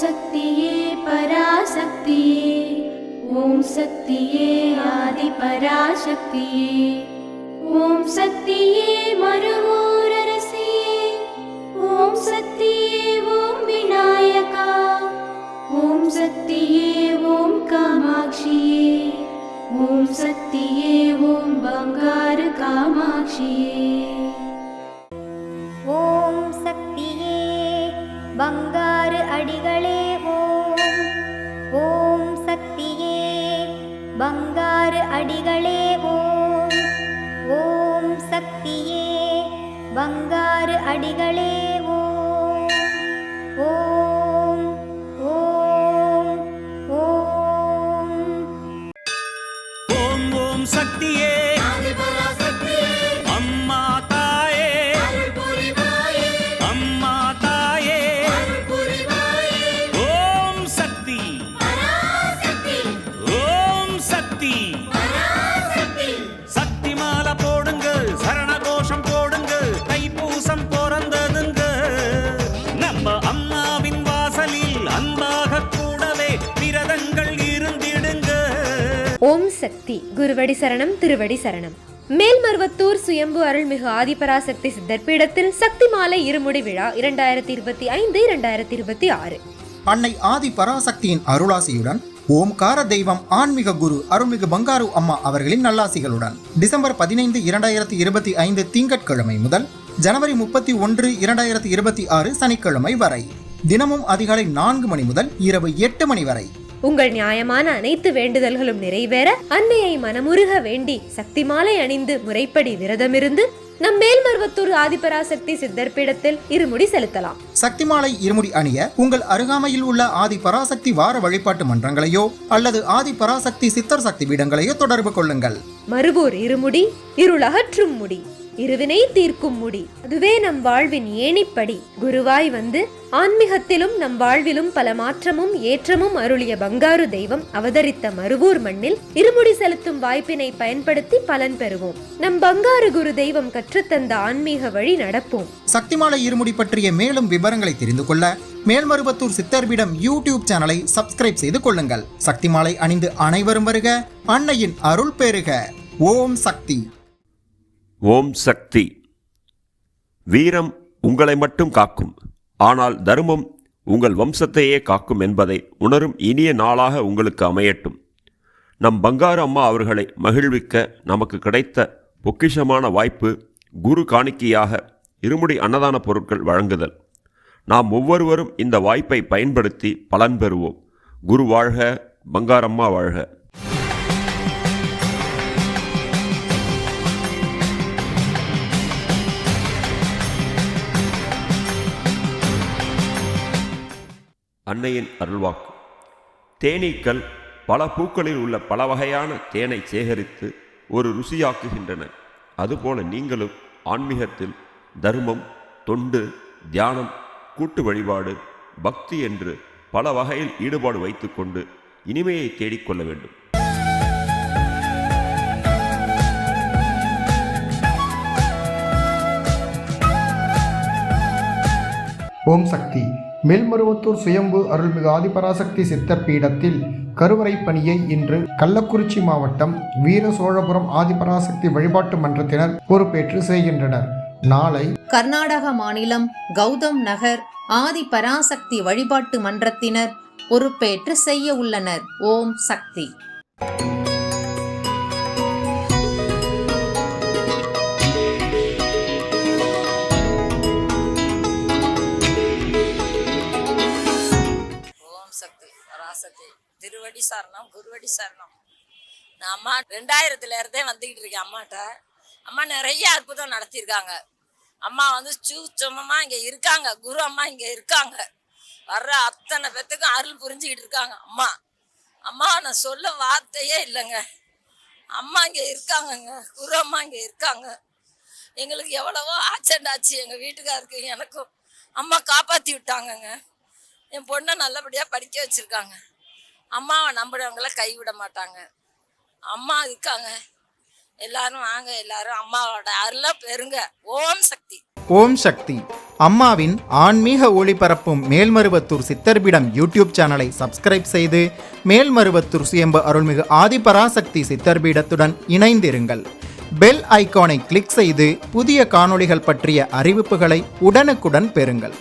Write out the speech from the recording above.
சக்தியே பராசக்தியே, ஓம் சக்தியே ஆதி பராசக்தியே, ஓம் சக்தியே மருவூரரசியே, ஓம் சக்தியே ஓம் விநாயகா, ஓம் சக்தியே ஓம் காமாட்சியே, ஓம் சக்தியே ஓம் பங்காரு காமாட்சியே. ஓம் சக்தியே பங்காரு அடிகளே ஓம். ஓம் சக்தியே பங்காரு அடிகளே ஓம். ஓம் சக்தியே பங்காரு அடிகளே ஓம். ஓம் ஓம் ஓம். ஓம் ஓம் சக்தியே அம்மா தாயே, அம்மா தாயே, ஓம் சக்தி, ஓம் சக்தி, சக்தி மாலை போடுங்க, சரண கோஷம் போடுங்க, தைப்பூசம் பிறந்ததுங்க, நம்ம அம்மாவின் வாசலில் அன்பாக கூடவே விரதங்கள் இருந்திடுங்க. ஓம் சக்தி. குருவடி சரணம், திருவடி சரணம். மேல்மருவத்தூர் சுயம்பு அருள்மிகு ஆதிபராசக்தி சித்தர் பீடத்தில் சக்தி மாலை இருமுடி விழா 2025-2026. அன்னை ஆதி பராசக்தியின் அருளாசியுடன் ஓம்கார தெய்வம் ஆன்மீக குரு அருள்மிகு பங்காரு அம்மா அவர்களின் நல்லாசிகளுடன் டிசம்பர் 15, 2025 திங்கட்கிழமை முதல் ஜனவரி 31, 2026 சனிக்கிழமை வரை தினமும் அதிகாலை 4 மணி முதல் இரவு 8 மணி வரை உங்கள் நியாயமான அனைத்து வேண்டுதல்களும் நிறைவேற அன்னையை மனமுருக வேண்டி சக்தி மாலை அணிந்து முறைப்படி விரதமிருந்து நம் மேல்மருவத்தூர் ஆதிபராசக்தி சித்தர் பீடத்தில் இருமுடி செலுத்தலாம். சக்தி மாலை இருமுடி அணிய உங்கள் அருகாமையில் உள்ள ஆதி பராசக்தி வார வழிபாட்டு மன்றங்களையோ அல்லது ஆதி பராசக்தி சித்தர் சக்தி பீடங்களையோ தொடர்பு கொள்ளுங்கள். மறுபோர் இருமுடி இருளகற்றும் முடி, இருவினை தீர்க்கும் முடி, அதுவே நம் வாழ்வின் ஏணிப்படி. குருவாய் வந்து ஆன்மீகத்திலும் நம் வாழ்விலும் பல மாற்றமும் ஏற்றமும் அருளிய பங்காரு தெய்வம் அவதரித்த மருவூர் மண்ணில் இருமுடி செலுத்தும் வாய்ப்பினை பயன்படுத்தி பலன் பெறுவோம். நம் பங்காரு குரு தெய்வம் கற்றுத்தந்த ஆன்மீக வழி நடப்போம். சக்திமாலை இருமுடி பற்றிய மேலும் விவரங்களை தெரிந்து கொள்ள மேல்மருவத்தூர் சித்தர்பீடம் யூடியூப் சேனலை சப்ஸ்கிரைப் செய்து கொள்ளுங்கள். சக்திமாலை அணிந்து அனைவரும் வருக, அன்னையின் அருள் பெறுக. ஓம் சக்தி. ஓம் சக்தி. வீரம் உங்களை மட்டும் காக்கும், ஆனால் தர்மம் உங்கள் வம்சத்தையே காக்கும் என்பதை உணரும் இனிய நாளாக உங்களுக்கு அமையட்டும். நம் பங்காரு அம்மா அவர்களை மகிழ்விக்க நமக்கு கிடைத்த பொக்கிஷமான வாய்ப்பு குரு காணிக்கையாக இருமுடி அன்னதான பொருட்கள் வழங்குதல். நாம் ஒவ்வொருவரும் இந்த வாய்ப்பை பயன்படுத்தி பலன் பெறுவோம். குரு வாழ்க, பங்காரம்மா வாழ்க. அன்னையின் அருள்வாக்கு. தேனீக்கள் பல பூக்களில் உள்ள பல வகையான தேனை சேகரித்து ஒரு ருசியாக்குகின்றன. அதுபோல நீங்களும் ஆன்மீகத்தில் தர்மம், தொண்டு, தியானம், கூட்டு வழிபாடு, பக்தி என்று பல வகையில் ஈடுபாடு வைத்துக்கொண்டு இனிமையை தேடிக்கொள்ள வேண்டும். ஓம் சக்தி. மேல்மருவத்தூர் சுயம்பு அருள்மிகு ஆதிபராசக்தி சித்தர் பீடத்தில் கருவறை பணியை இன்று கள்ளக்குறிச்சி மாவட்டம் வீர சோழபுரம் ஆதிபராசக்தி வழிபாட்டு மன்றத்தினர் பொறுப்பேற்று செய்கின்றனர். நாளை கர்நாடக மாநிலம் கௌதம் நகர் ஆதி பராசக்தி வழிபாட்டு மன்றத்தினர் பொறுப்பேற்று செய்ய உள்ளனர். ஓம் சக்தி. திருவடி சரணம், குருவடி சரணம். நான் அம்மா 2000 இருந்தே வந்துக்கிட்டு இருக்கேன் அம்மாட்ட. அம்மா நிறைய அற்புதம் நடத்தியிருக்காங்க. அம்மா வந்து சூட்சமமாக இங்கே இருக்காங்க. குரு அம்மா இங்கே இருக்காங்க. வர்ற அத்தனை பேத்துக்கும் அருள் புரிஞ்சுக்கிட்டு இருக்காங்க அம்மா. அம்மா நான் சொல்ல வார்த்தையே இல்லைங்க. அம்மா இங்கே இருக்காங்கங்க. குரு அம்மா இங்கே இருக்காங்க. எங்களுக்கு எவ்வளவோ ஆக்சிடென்ட் ஆச்சு எங்கள் வீட்டுக்காருக்கு எனக்கும். அம்மா காப்பாற்றி விட்டாங்கங்க. என் பொண்ணை நல்லபடியாக படிக்க வச்சுருக்காங்க. அம்மாவை நம்புறவங்கள கைவிட மாட்டாங்க. அம்மா இருக்காங்க. எல்லாரும் வாங்க, எல்லாரும் அம்மாவோட அருளை பெறுங்க. ஓம் சக்தி. ஓம் சக்தி. அம்மாவின் ஆன்மீக ஒளிபரப்பும் மேல்மருவத்தூர் சித்தர்பீடம் யூடியூப் சேனலை சப்ஸ்கிரைப் செய்து மேல்மருவத்தூர் சுயம்பு அருள்மிகு ஆதிபராசக்தி சித்தர்பீடத்துடன் இணைந்திருங்கள். பெல் ஐகானை கிளிக் செய்து புதிய காணொளிகள் பற்றிய அறிவிப்புகளை உடனுக்குடன் பெறுங்கள்.